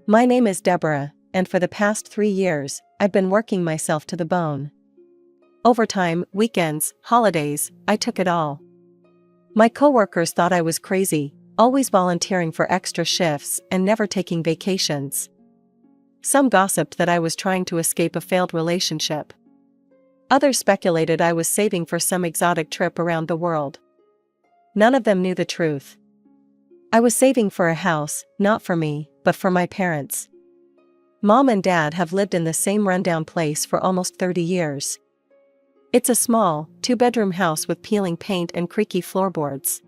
My name is Deborah, and for the past 3 years, I've been working myself to the bone. Overtime, weekends, holidays, I took it all. My coworkers thought I was crazy, always volunteering for extra shifts and never taking vacations. Some gossiped that I was trying to escape a failed relationship. Others speculated I was saving for some exotic trip around the world. None of them knew the truth. I was saving for a house, not for me, but for my parents. Mom and Dad have lived in the same rundown place for almost 30 years. It's a small, 2-bedroom house with peeling paint and creaky floorboards.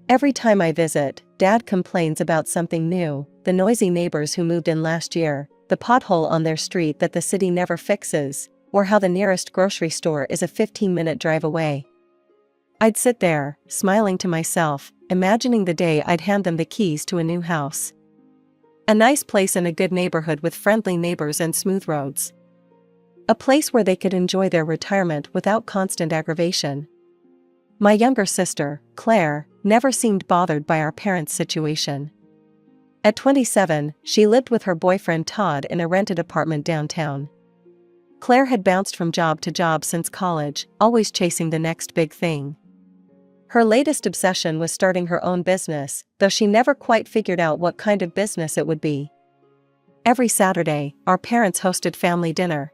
Every time I visit, Dad complains about something new: the noisy neighbors who moved in last year, the pothole on their street that the city never fixes, or how the nearest grocery store is a 15-minute drive away. I'd sit there, smiling to myself, imagining the day I'd hand them the keys to a new house. A nice place in a good neighborhood with friendly neighbors and smooth roads. A place where they could enjoy their retirement without constant aggravation. My younger sister, Claire, never seemed bothered by our parents' situation. At 27, she lived with her boyfriend Todd in a rented apartment downtown. Claire had bounced from job to job since college, always chasing the next big thing. Her latest obsession was starting her own business, though she never quite figured out what kind of business it would be. Every Saturday, our parents hosted family dinner.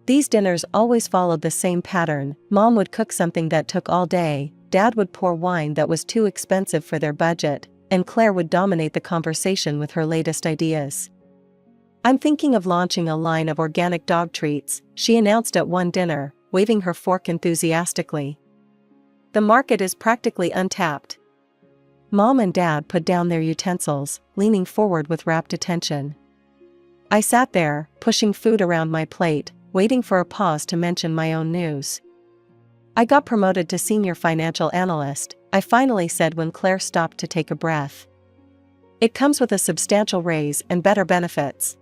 These dinners always followed the same pattern: Mom would cook something that took all day, Dad would pour wine that was too expensive for their budget, and Claire would dominate the conversation with her latest ideas. "I'm thinking of launching a line of organic dog treats," she announced at one dinner, waving her fork enthusiastically. "The market is practically untapped." Mom and Dad put down their utensils, leaning forward with rapt attention. I sat there, pushing food around my plate, waiting for a pause to mention my own news. "I got promoted to senior financial analyst," I finally said when Claire stopped to take a breath. "It comes with a substantial raise and better benefits."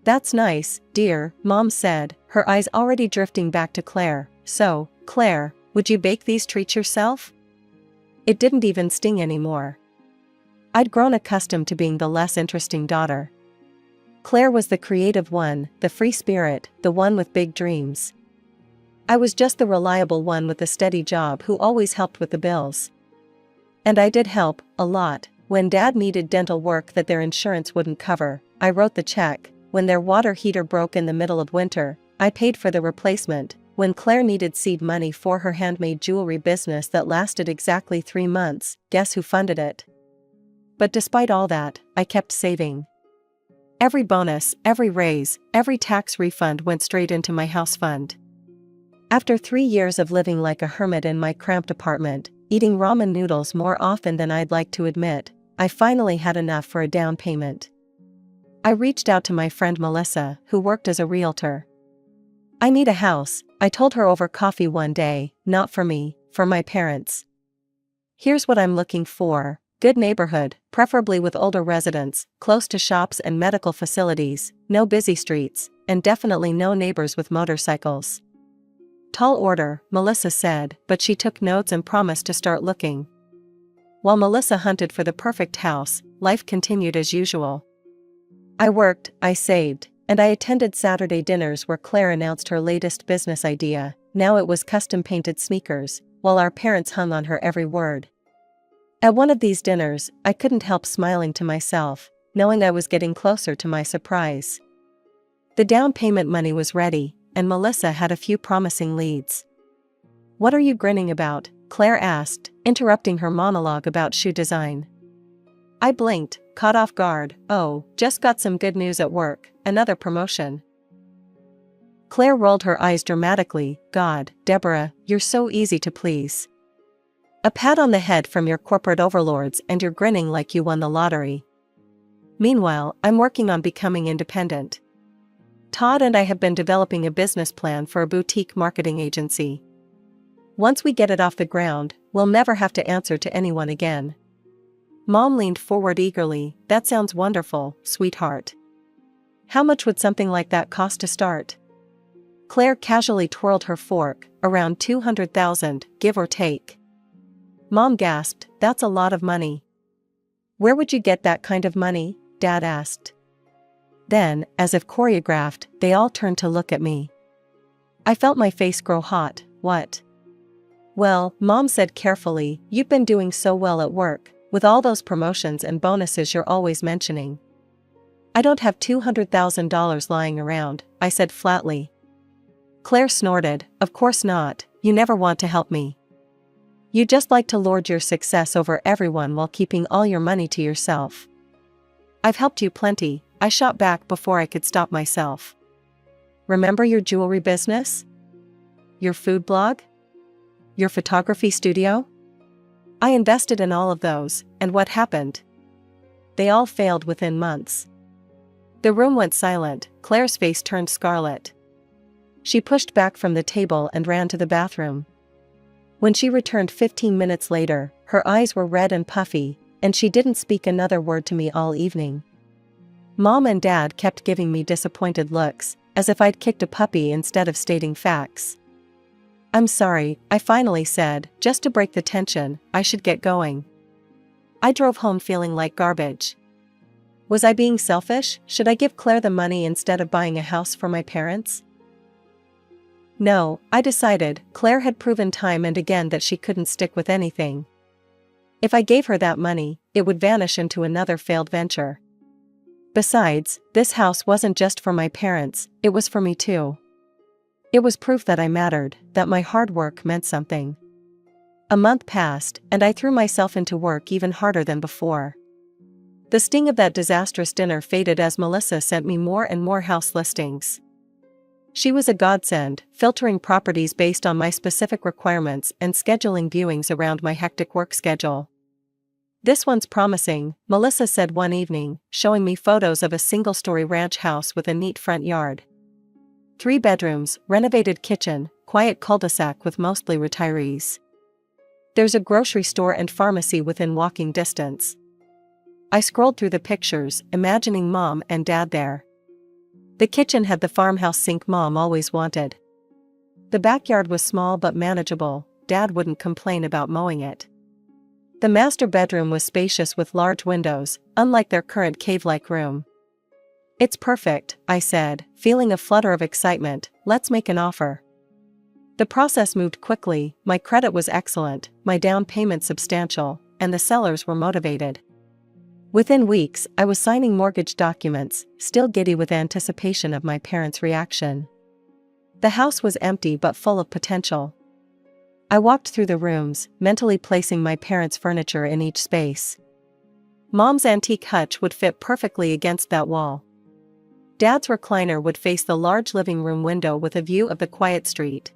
"That's nice, dear," Mom said, her eyes already drifting back to Claire. "So, Claire, would you bake these treats yourself?" It didn't even sting anymore. I'd grown accustomed to being the less interesting daughter. Claire was the creative one, the free spirit, the one with big dreams. I was just the reliable one with a steady job who always helped with the bills. And I did help, a lot. When Dad needed dental work that their insurance wouldn't cover, I wrote the check. When their water heater broke in the middle of winter, I paid for the replacement. When Claire needed seed money for her handmade jewelry business that lasted exactly 3 months, guess who funded it? But despite all that, I kept saving. Every bonus, every raise, every tax refund went straight into my house fund. After 3 years of living like a hermit in my cramped apartment, eating ramen noodles more often than I'd like to admit, I finally had enough for a down payment. I reached out to my friend Melissa, who worked as a realtor. "I need a house," I told her over coffee one day, "not for me, for my parents. Here's what I'm looking for: good neighborhood, preferably with older residents, close to shops and medical facilities, no busy streets, and definitely no neighbors with motorcycles." "Tall order," Melissa said, but she took notes and promised to start looking. While Melissa hunted for the perfect house, life continued as usual. I worked, I saved, and I attended Saturday dinners where Claire announced her latest business idea. Now it was custom-painted sneakers, while our parents hung on her every word. At one of these dinners, I couldn't help smiling to myself, knowing I was getting closer to my surprise. The down payment money was ready, and Melissa had a few promising leads. "What are you grinning about?" Claire asked, interrupting her monologue about shoe design. I blinked, caught off guard. "Oh, just got some good news at work, another promotion." Claire rolled her eyes dramatically. "God, Deborah, you're so easy to please. A pat on the head from your corporate overlords and you're grinning like you won the lottery." Meanwhile, I'm working on becoming independent. Todd and I have been developing a business plan for a boutique marketing agency. Once we get it off the ground, we'll never have to answer to anyone again. Mom leaned forward eagerly. "That sounds wonderful, sweetheart. How much would something like that cost to start?" Claire casually twirled her fork. "Around 200,000, give or take." Mom gasped. "That's a lot of money." "Where would you get that kind of money?" Dad asked. Then, as if choreographed, they all turned to look at me. I felt my face grow hot. What? Well, Mom said carefully, you've been doing so well at work, with all those promotions and bonuses you're always mentioning. I don't have $200,000 lying around, I said flatly. Claire snorted, of course not, you never want to help me. You just like to lord your success over everyone while keeping all your money to yourself. I've helped you plenty, I shot back before I could stop myself. Remember your jewelry business? Your food blog? Your photography studio? I invested in all of those, and what happened? They all failed within months. The room went silent, Claire's face turned scarlet. She pushed back from the table and ran to the bathroom. When she returned 15 minutes later, her eyes were red and puffy, and she didn't speak another word to me all evening. Mom and Dad kept giving me disappointed looks, as if I'd kicked a puppy instead of stating facts. I'm sorry, I finally said, just to break the tension, I should get going. I drove home feeling like garbage. Was I being selfish? Should I give Claire the money instead of buying a house for my parents? No, I decided. Claire had proven time and again that she couldn't stick with anything. If I gave her that money, it would vanish into another failed venture. Besides, this house wasn't just for my parents, it was for me too. It was proof that I mattered, that my hard work meant something. A month passed, and I threw myself into work even harder than before. The sting of that disastrous dinner faded as Melissa sent me more and more house listings. She was a godsend, filtering properties based on my specific requirements and scheduling viewings around my hectic work schedule. This one's promising, Melissa said one evening, showing me photos of a single-story ranch house with a neat front yard. 3 bedrooms, renovated kitchen, quiet cul-de-sac with mostly retirees. There's a grocery store and pharmacy within walking distance. I scrolled through the pictures, imagining Mom and Dad there. The kitchen had the farmhouse sink Mom always wanted. The backyard was small but manageable, Dad wouldn't complain about mowing it. The master bedroom was spacious with large windows, unlike their current cave-like room. It's perfect, I said, feeling a flutter of excitement, let's make an offer. The process moved quickly, my credit was excellent, my down payment substantial, and the sellers were motivated. Within weeks, I was signing mortgage documents, still giddy with anticipation of my parents' reaction. The house was empty but full of potential. I walked through the rooms, mentally placing my parents' furniture in each space. Mom's antique hutch would fit perfectly against that wall. Dad's recliner would face the large living room window with a view of the quiet street.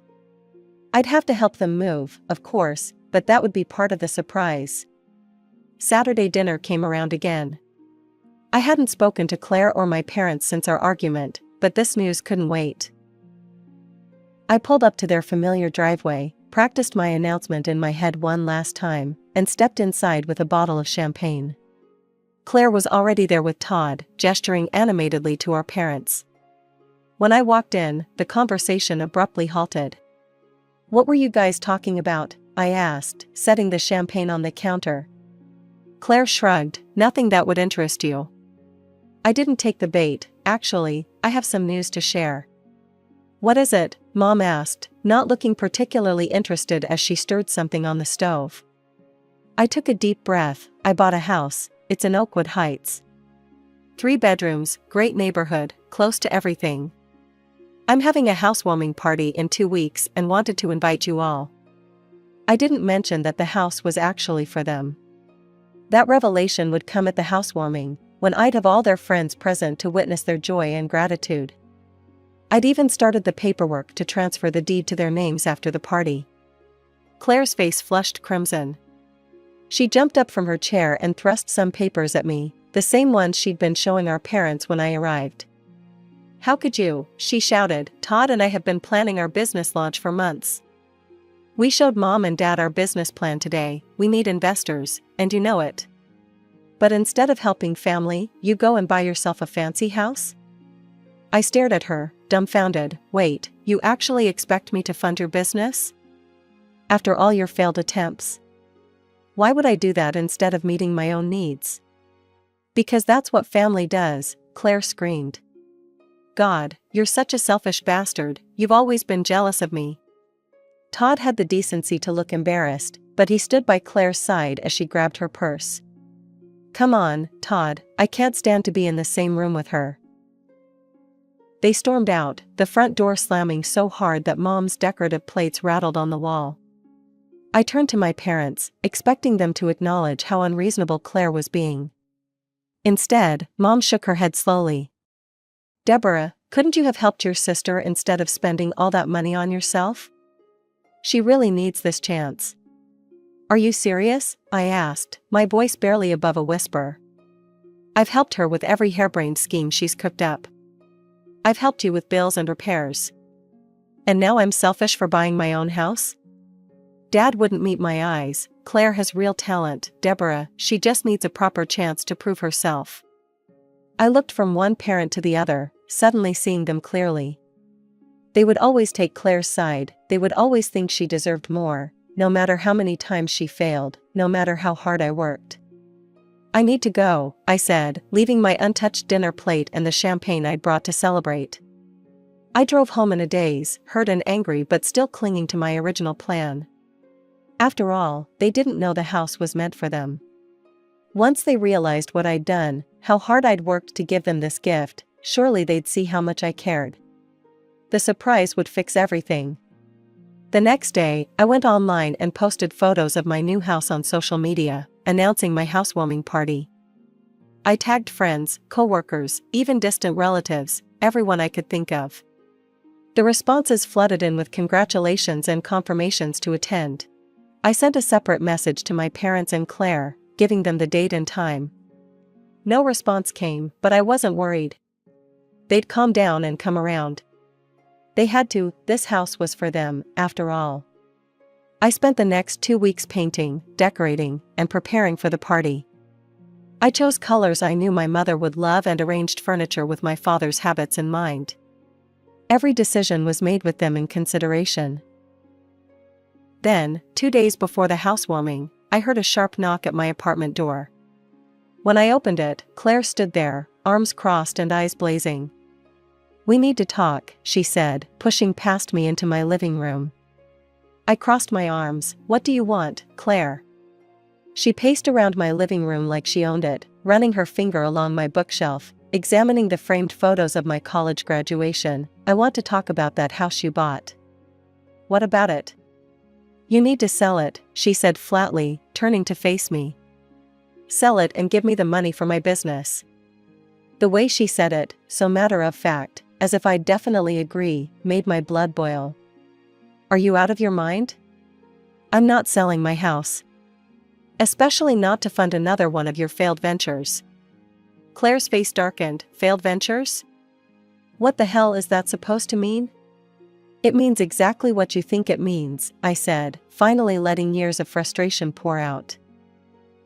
I'd have to help them move, of course, but that would be part of the surprise. Saturday dinner came around again. I hadn't spoken to Claire or my parents since our argument, but this news couldn't wait. I pulled up to their familiar driveway, practiced my announcement in my head one last time, and stepped inside with a bottle of champagne. Claire was already there with Todd, gesturing animatedly to our parents. When I walked in, the conversation abruptly halted. What were you guys talking about? I asked, setting the champagne on the counter. Claire shrugged, nothing that would interest you. I didn't take the bait, actually, I have some news to share. What is it? Mom asked, not looking particularly interested as she stirred something on the stove. I took a deep breath. I bought a house, it's in Oakwood Heights. 3 bedrooms, great neighborhood, close to everything. I'm having a housewarming party in 2 weeks and wanted to invite you all. I didn't mention that the house was actually for them. That revelation would come at the housewarming, when I'd have all their friends present to witness their joy and gratitude. I'd even started the paperwork to transfer the deed to their names after the party. Claire's face flushed crimson. She jumped up from her chair and thrust some papers at me, the same ones she'd been showing our parents when I arrived. How could you? She shouted. Todd and I have been planning our business launch for months. We showed Mom and Dad our business plan today. We need investors, and you know it. But instead of helping family, you go and buy yourself a fancy house? I stared at her, dumbfounded. Wait, you actually expect me to fund your business? After all your failed attempts? Why would I do that instead of meeting my own needs? Because that's what family does, Claire screamed. God, you're such a selfish bastard, you've always been jealous of me. Todd had the decency to look embarrassed, but he stood by Claire's side as she grabbed her purse. Come on, Todd, I can't stand to be in the same room with her. They stormed out, the front door slamming so hard that Mom's decorative plates rattled on the wall. I turned to my parents, expecting them to acknowledge how unreasonable Claire was being. Instead, Mom shook her head slowly. Deborah, couldn't you have helped your sister instead of spending all that money on yourself? She really needs this chance. Are you serious? I asked, my voice barely above a whisper. I've helped her with every harebrained scheme she's cooked up. I've helped you with bills and repairs. And now I'm selfish for buying my own house? Dad wouldn't meet my eyes. Claire has real talent, Deborah, she just needs a proper chance to prove herself. I looked from one parent to the other, suddenly seeing them clearly. They would always take Claire's side, they would always think she deserved more, no matter how many times she failed, no matter how hard I worked. I need to go, I said, leaving my untouched dinner plate and the champagne I'd brought to celebrate. I drove home in a daze, hurt and angry but still clinging to my original plan. After all, they didn't know the house was meant for them. Once they realized what I'd done, how hard I'd worked to give them this gift, surely they'd see how much I cared. The surprise would fix everything. The next day, I went online and posted photos of my new house on social media, announcing my housewarming party. I tagged friends, coworkers, even distant relatives, everyone I could think of. The responses flooded in with congratulations and confirmations to attend. I sent a separate message to my parents and Claire, giving them the date and time. No response came, but I wasn't worried. They'd calm down and come around. They had to, this house was for them, after all. I spent the next 2 weeks painting, decorating, and preparing for the party. I chose colors I knew my mother would love and arranged furniture with my father's habits in mind. Every decision was made with them in consideration. Then, 2 days before the housewarming, I heard a sharp knock at my apartment door. When I opened it, Claire stood there, arms crossed and eyes blazing. We need to talk, she said, pushing past me into my living room. I crossed my arms. What do you want, Claire? She paced around my living room like she owned it, running her finger along my bookshelf, examining the framed photos of my college graduation. I want to talk about that house you bought. What about it? You need to sell it, she said flatly, turning to face me. Sell it and give me the money for my business. The way she said it, so matter of fact, as if I'd definitely agree, made my blood boil. Are you out of your mind? I'm not selling my house. Especially not to fund another one of your failed ventures. Claire's face darkened. Failed ventures? What the hell is that supposed to mean? It means exactly what you think it means, I said, finally letting years of frustration pour out.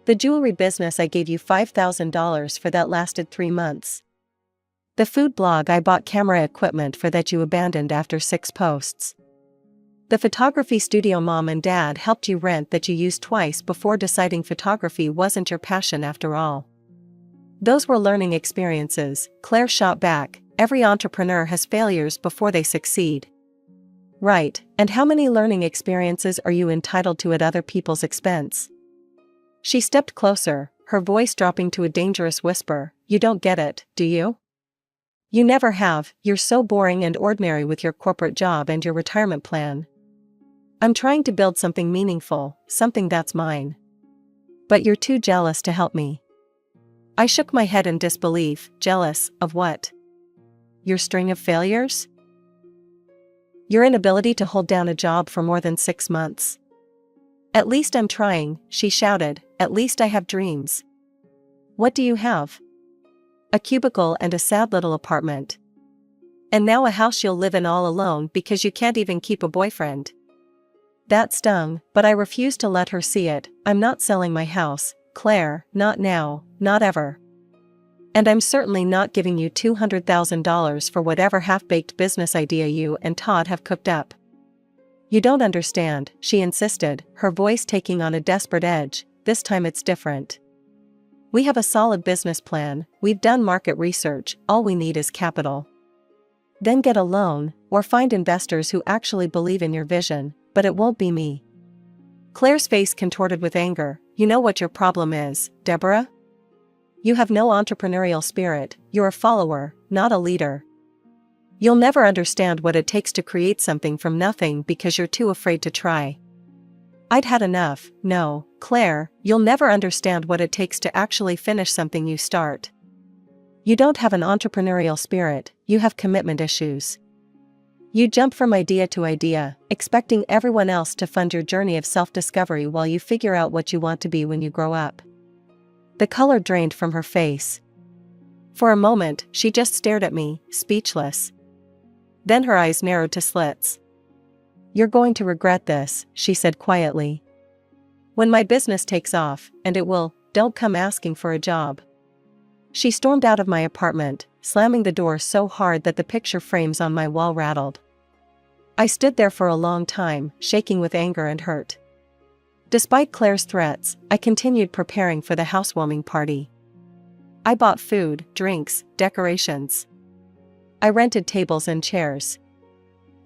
The jewelry business I gave you $5,000 for that lasted 3 months. The food blog I bought camera equipment for that you abandoned after 6 posts. The photography studio mom and dad helped you rent that you used twice before deciding photography wasn't your passion after all. Those were learning experiences, Claire shot back. Every entrepreneur has failures before they succeed. Right, and how many learning experiences are you entitled to at other people's expense? She stepped closer, her voice dropping to a dangerous whisper. You don't get it, do you? You never have. You're so boring and ordinary with your corporate job and your retirement plan. I'm trying to build something meaningful, something that's mine. But you're too jealous to help me. I shook my head in disbelief. Jealous of what? Your string of failures? Your inability to hold down a job for more than 6 months. At least I'm trying, she shouted. At least I have dreams. What do you have? A cubicle and a sad little apartment. And now a house you'll live in all alone because you can't even keep a boyfriend. That stung, but I refused to let her see it. I'm not selling my house, Claire, not now, not ever. And I'm certainly not giving you $200,000 for whatever half-baked business idea you and Todd have cooked up. You don't understand, she insisted, her voice taking on a desperate edge. This time it's different. We have a solid business plan, we've done market research, all we need is capital. Then get a loan, or find investors who actually believe in your vision, but it won't be me. Claire's face contorted with anger. You know what your problem is, Deborah? You have no entrepreneurial spirit, you're a follower, not a leader. You'll never understand what it takes to create something from nothing because you're too afraid to try. I'd had enough. No, Claire, you'll never understand what it takes to actually finish something you start. You don't have an entrepreneurial spirit, you have commitment issues. You jump from idea to idea, expecting everyone else to fund your journey of self-discovery while you figure out what you want to be when you grow up. The color drained from her face. For a moment, she just stared at me, speechless. Then her eyes narrowed to slits. You're going to regret this, she said quietly. When my business takes off, and it will, don't come asking for a job. She stormed out of my apartment, slamming the door so hard that the picture frames on my wall rattled. I stood there for a long time, shaking with anger and hurt. Despite Claire's threats, I continued preparing for the housewarming party. I bought food, drinks, decorations. I rented tables and chairs.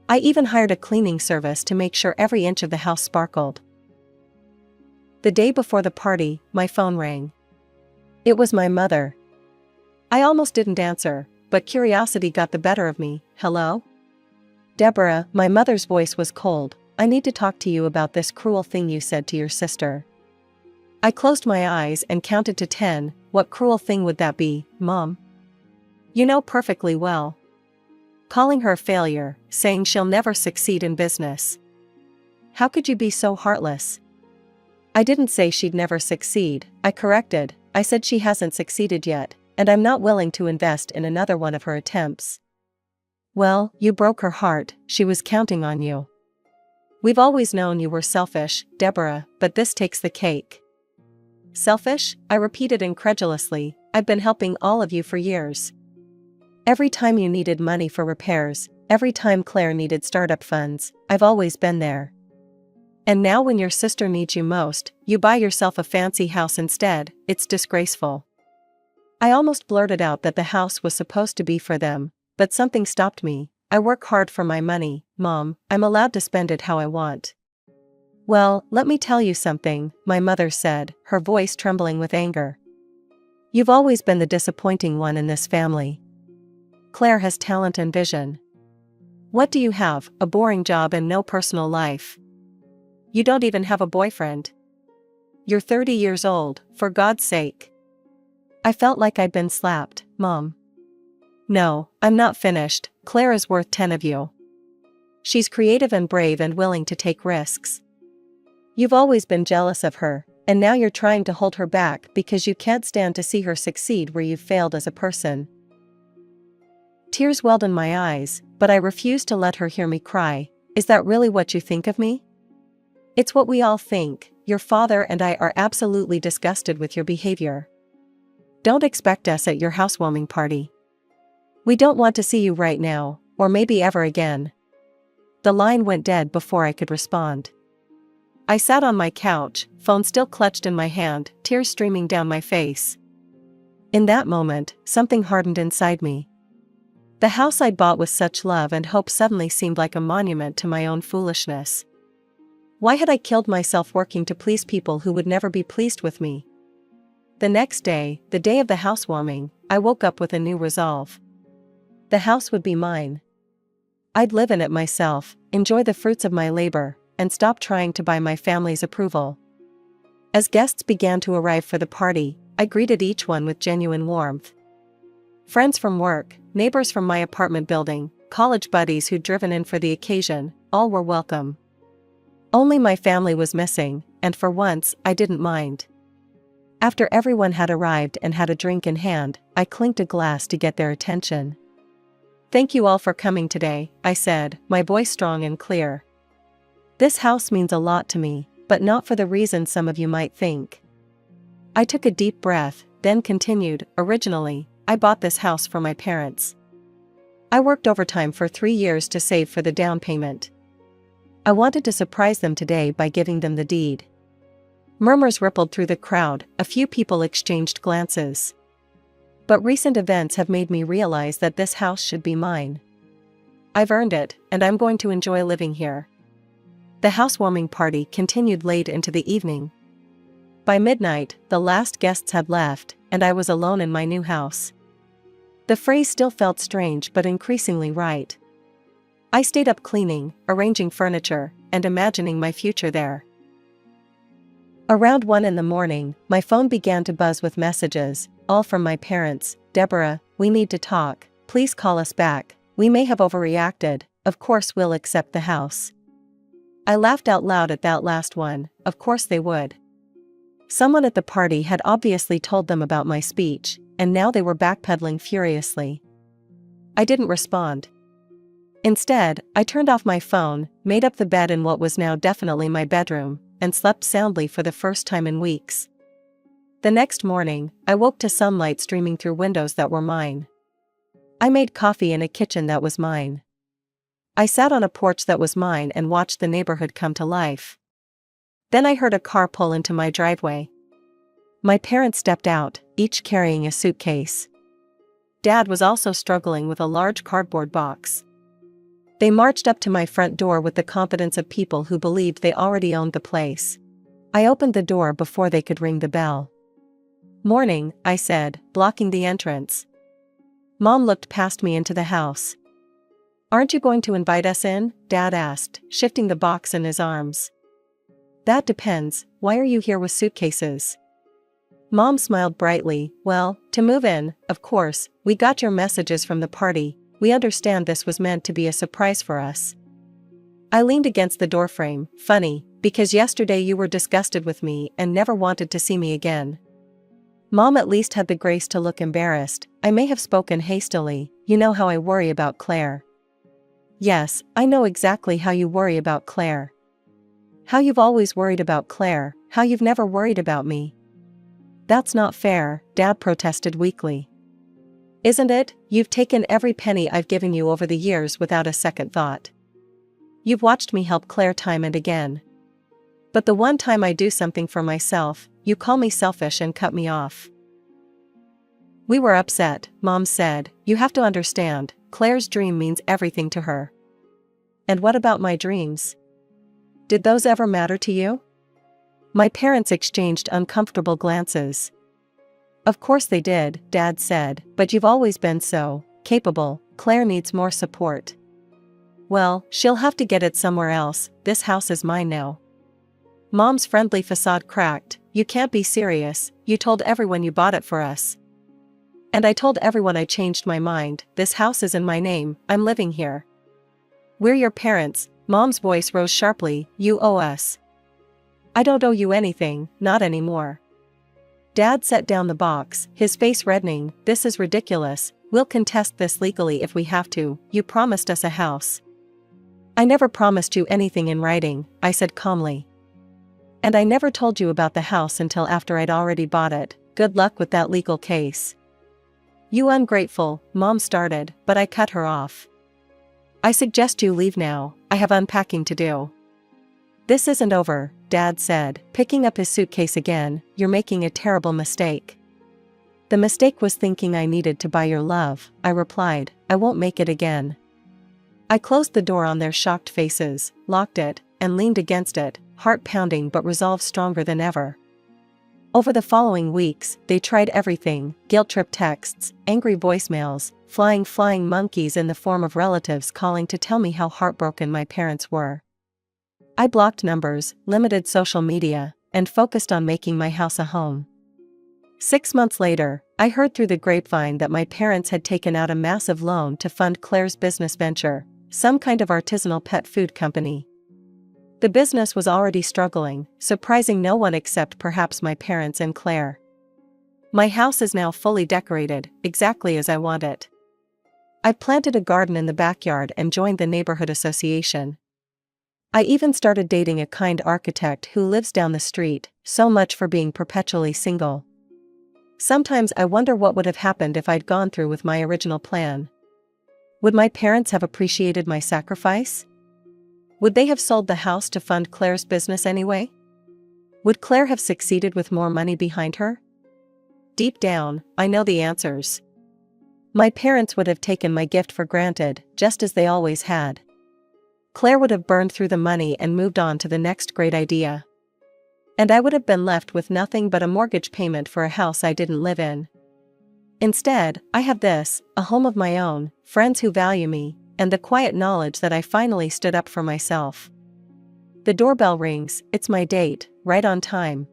I even hired a cleaning service to make sure every inch of the house sparkled. The day before the party, my phone rang. It was my mother. I almost didn't answer, but curiosity got the better of me. Hello? Deborah, my mother's voice was cold. I need to talk to you about this cruel thing you said to your sister. I closed my eyes and counted to 10. What cruel thing would that be, Mom? You know perfectly well. Calling her a failure, saying she'll never succeed in business. How could you be so heartless? I didn't say she'd never succeed, I corrected. I said she hasn't succeeded yet, and I'm not willing to invest in another one of her attempts. Well, you broke her heart, she was counting on you. We've always known you were selfish, Deborah, but this takes the cake. Selfish? I repeated incredulously. I've been helping all of you for years. Every time you needed money for repairs, every time Claire needed startup funds, I've always been there. And now when your sister needs you most, you buy yourself a fancy house instead. It's disgraceful. I almost blurted out that the house was supposed to be for them, but something stopped me. I work hard for my money, Mom, I'm allowed to spend it how I want. Well, let me tell you something, my mother said, her voice trembling with anger. You've always been the disappointing one in this family. Claire has talent and vision. What do you have? A boring job and no personal life. You don't even have a boyfriend. You're 30 years old, for God's sake. I felt like I'd been slapped, Mom. No, I'm not finished. Claire is worth 10 of you. She's creative and brave and willing to take risks. You've always been jealous of her, and now you're trying to hold her back because you can't stand to see her succeed where you've failed as a person. Tears welled in my eyes, but I refused to let her hear me cry. Is that really what you think of me? It's what we all think. Your father and I are absolutely disgusted with your behavior. Don't expect us at your housewarming party. We don't want to see you right now, or maybe ever again. The line went dead before I could respond. I sat on my couch, phone still clutched in my hand, tears streaming down my face. In that moment, something hardened inside me. The house I'd bought with such love and hope suddenly seemed like a monument to my own foolishness. Why had I killed myself working to please people who would never be pleased with me? The next day, the day of the housewarming, I woke up with a new resolve. The house would be mine. I'd live in it myself, enjoy the fruits of my labor, and stop trying to buy my family's approval. As guests began to arrive for the party, I greeted each one with genuine warmth. Friends from work, neighbors from my apartment building, college buddies who'd driven in for the occasion, all were welcome. Only my family was missing, and for once, I didn't mind. After everyone had arrived and had a drink in hand, I clinked a glass to get their attention. Thank you all for coming today, I said, my voice strong and clear. This house means a lot to me, but not for the reason some of you might think. I took a deep breath, then continued, originally, I bought this house for my parents. I worked overtime for 3 years to save for the down payment. I wanted to surprise them today by giving them the deed. Murmurs rippled through the crowd, a few people exchanged glances. But recent events have made me realize that this house should be mine. I've earned it, and I'm going to enjoy living here. The housewarming party continued late into the evening. By midnight, the last guests had left, and I was alone in my new house. The phrase still felt strange but increasingly right. I stayed up cleaning, arranging furniture, and imagining my future there. Around 1 a.m, my phone began to buzz with messages, all from my parents. "Deborah, we need to talk. Please call us back. We may have overreacted. Of course we'll accept the house." I laughed out loud at that last one. Of course they would. Someone at the party had obviously told them about my speech, and now they were backpedaling furiously. I didn't respond. Instead, I turned off my phone, made up the bed in what was now definitely my bedroom, and slept soundly for the first time in weeks. The next morning, I woke to sunlight streaming through windows that were mine. I made coffee in a kitchen that was mine. I sat on a porch that was mine and watched the neighborhood come to life. Then I heard a car pull into my driveway. My parents stepped out, each carrying a suitcase. Dad was also struggling with a large cardboard box. They marched up to my front door with the confidence of people who believed they already owned the place. I opened the door before they could ring the bell. "Morning," I said, blocking the entrance. Mom looked past me into the house. "Aren't you going to invite us in?" Dad asked, shifting the box in his arms. "That depends. Why are you here with suitcases?" Mom smiled brightly. "Well, to move in, of course. We got your messages from the party. We understand this was meant to be a surprise for us." I leaned against the doorframe. "Funny, because yesterday you were disgusted with me and never wanted to see me again." Mom at least had the grace to look embarrassed. I may have spoken hastily. "You know how I worry about Claire." "Yes, I know exactly how you worry about Claire. How you've always worried about Claire, how you've never worried about me." "That's not fair," Dad protested weakly. "Isn't it? You've taken every penny I've given you over the years without a second thought. You've watched me help Claire time and again. But the one time I do something for myself, you call me selfish and cut me off." "We were upset," Mom said. "You have to understand, Claire's dream means everything to her." "And what about my dreams? Did those ever matter to you?" My parents exchanged uncomfortable glances. "Of course they did," Dad said, "but you've always been so capable. Claire needs more support." "Well, she'll have to get it somewhere else. This house is mine now." Mom's friendly facade cracked. "You can't be serious. You told everyone you bought it for us." "And I told everyone I changed my mind. This house is in my name. I'm living here. We're your parents." Mom's voice rose sharply. "You owe us." "I don't owe you anything, not anymore." Dad set down the box, his face reddening. "This is ridiculous. We'll contest this legally if we have to. You promised us a house." "I never promised you anything in writing," I said calmly. "And I never told you about the house until after I'd already bought it. Good luck with that legal case." "You ungrateful," Mom started, but I cut her off. "I suggest you leave now. I have unpacking to do." "This isn't over," Dad said, picking up his suitcase again. "You're making a terrible mistake." "The mistake was thinking I needed to buy your love," I replied. "I won't make it again." I closed the door on their shocked faces, locked it, and leaned against it, heart pounding but resolve stronger than ever. Over the following weeks, they tried everything: guilt-trip texts, angry voicemails, flying monkeys in the form of relatives calling to tell me how heartbroken my parents were. I blocked numbers, limited social media, and focused on making my house a home. 6 months later, I heard through the grapevine that my parents had taken out a massive loan to fund Claire's business venture, some kind of artisanal pet food company. The business was already struggling, surprising no one except perhaps my parents and Claire. My house is now fully decorated, exactly as I want it. I've planted a garden in the backyard and joined the neighborhood association. I even started dating a kind architect who lives down the street. So much for being perpetually single. Sometimes I wonder what would have happened if I'd gone through with my original plan. Would my parents have appreciated my sacrifice? Would they have sold the house to fund Claire's business anyway? Would Claire have succeeded with more money behind her? Deep down, I know the answers. My parents would have taken my gift for granted, just as they always had. Claire would have burned through the money and moved on to the next great idea. And I would have been left with nothing but a mortgage payment for a house I didn't live in. Instead, I have this, a home of my own, friends who value me, and the quiet knowledge that I finally stood up for myself. The doorbell rings, it's my date, right on time.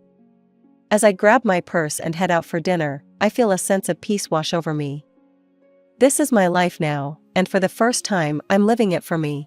As I grab my purse and head out for dinner, I feel a sense of peace wash over me. This is my life now, and for the first time I'm living it for me.